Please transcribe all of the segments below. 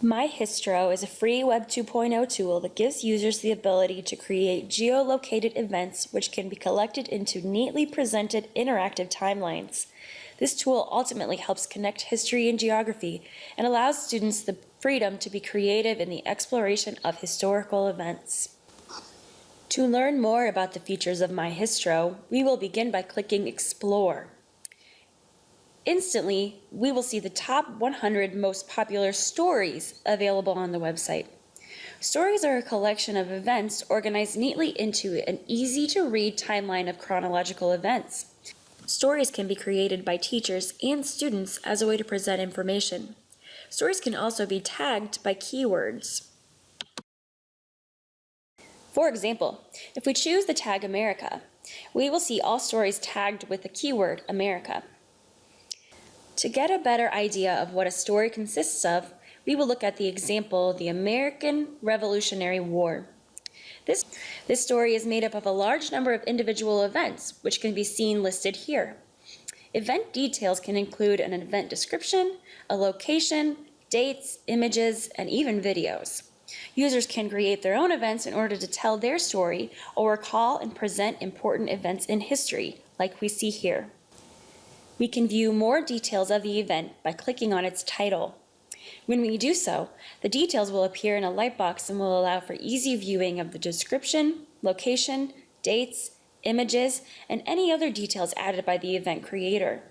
MyHistro is a free Web 2.0 tool that gives users the ability to create geolocated events which can be collected into neatly presented interactive timelines. This tool ultimately helps connect history and geography and allows students the freedom to be creative in the exploration of historical events. To learn more about the features of MyHistro, we will begin by clicking Explore. Instantly, we will see the top 100 most popular stories available on the website. Stories are a collection of events organized neatly into an easy-to-read timeline of chronological events. Stories can be created by teachers and students as a way to present information. Stories can also be tagged by keywords. For example, if we choose the tag America, we will see all stories tagged with the keyword America. To get a better idea of what a story consists of, we will look at the example, the American Revolutionary War. This story is made up of a large number of individual events, which can be seen listed here. Event details can include an event description, a location, dates, images, and even videos. Users can create their own events in order to tell their story or recall and present important events in history, like we see here. We can view more details of the event by clicking on its title. When we do so, the details will appear in a lightbox and will allow for easy viewing of the description, location, dates, images, and any other details added by the event creator.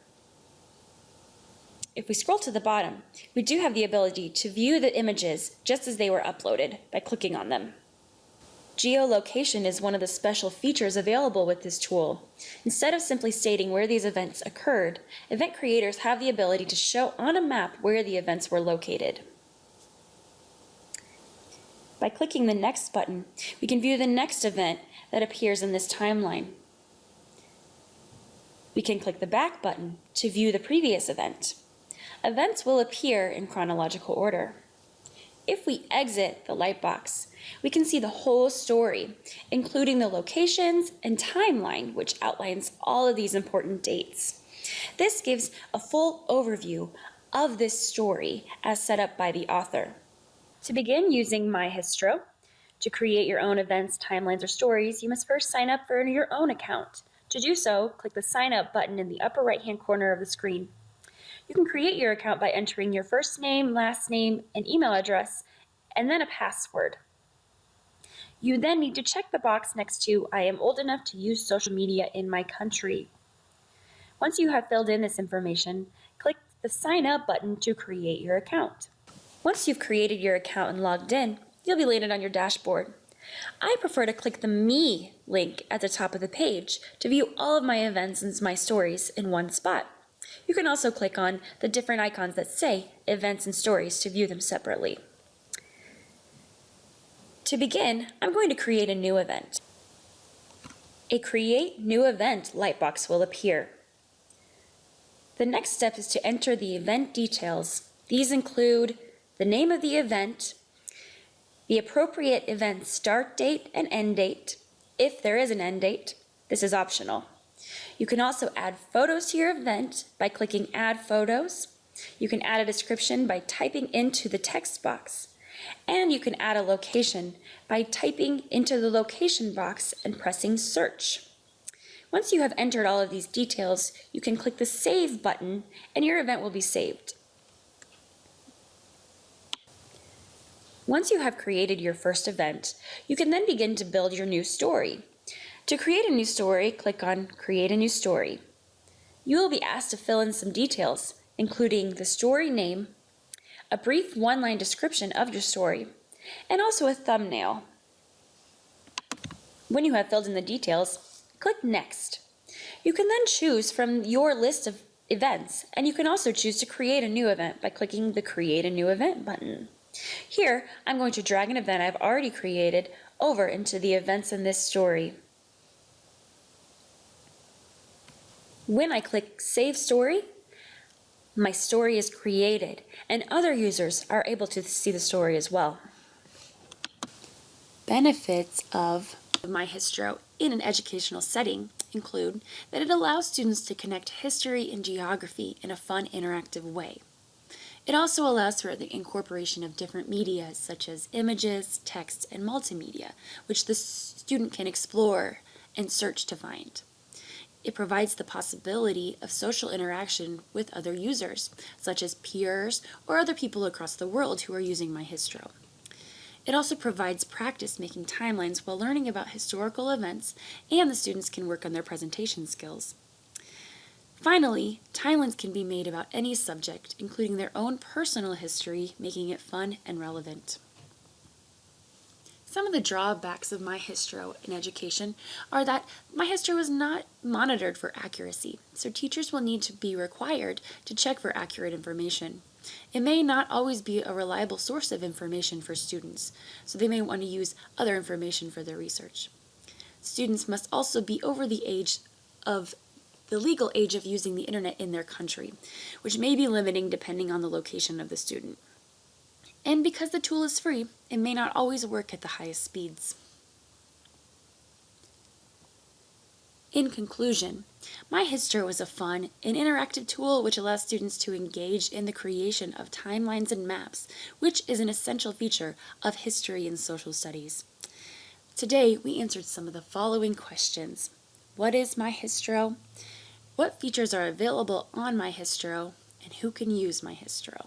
If we scroll to the bottom, we do have the ability to view the images just as they were uploaded by clicking on them. Geolocation is one of the special features available with this tool. Instead of simply stating where these events occurred, event creators have the ability to show on a map where the events were located. By clicking the Next button, we can view the next event that appears in this timeline. We can click the Back button to view the previous event. Events will appear in chronological order. If we exit the lightbox, we can see the whole story, including the locations and timeline, which outlines all of these important dates. This gives a full overview of this story as set up by the author. To begin using MyHistro, to create your own events, timelines, or stories, you must first sign up for your own account. To do so, click the Sign Up button in the upper right-hand corner of the screen. You can create your account by entering your first name, last name, and email address, and then a password. You then need to check the box next to I am old enough to use social media in my country. Once you have filled in this information, click the Sign Up button to create your account. Once you've created your account and logged in, you'll be landed on your dashboard. I prefer to click the Me link at the top of the page to view all of my events and my stories in one spot. You can also click on the different icons that say Events and Stories to view them separately. To begin, I'm going to create a new event. A Create New Event lightbox will appear. The next step is to enter the event details. These include the name of the event, the appropriate event start date and end date, if there is an end date. This is optional. You can also add photos to your event by clicking Add Photos. You can add a description by typing into the text box. And you can add a location by typing into the location box and pressing Search. Once you have entered all of these details, you can click the Save button and your event will be saved. Once you have created your first event, you can then begin to build your new story. To create a new story, click on Create a New Story. You will be asked to fill in some details, including the story name, a brief one-line description of your story, and also a thumbnail. When you have filled in the details, click Next. You can then choose from your list of events, and you can also choose to create a new event by clicking the Create a New Event button. Here, I'm going to drag an event I've already created over into the events in this story. When I click Save Story, my story is created, and other users are able to see the story as well. Benefits of MyHistro in an educational setting include that it allows students to connect history and geography in a fun, interactive way. It also allows for the incorporation of different media such as images, text, and multimedia, which the student can explore and search to find. It provides the possibility of social interaction with other users, such as peers or other people across the world who are using MyHistro. It also provides practice making timelines while learning about historical events, and the students can work on their presentation skills. Finally, timelines can be made about any subject, including their own personal history, making it fun and relevant. Some of the drawbacks of MyHistro in education are that MyHistro is not monitored for accuracy, so teachers will need to be required to check for accurate information. It may not always be a reliable source of information for students, so they may want to use other information for their research. Students must also be over the legal age of using the internet in their country, which may be limiting depending on the location of the student. And because the tool is free, it may not always work at the highest speeds. In conclusion, MyHistro is a fun and interactive tool which allows students to engage in the creation of timelines and maps, which is an essential feature of history and social studies. Today, we answered some of the following questions. What is MyHistro? What features are available on MyHistro? And who can use MyHistro?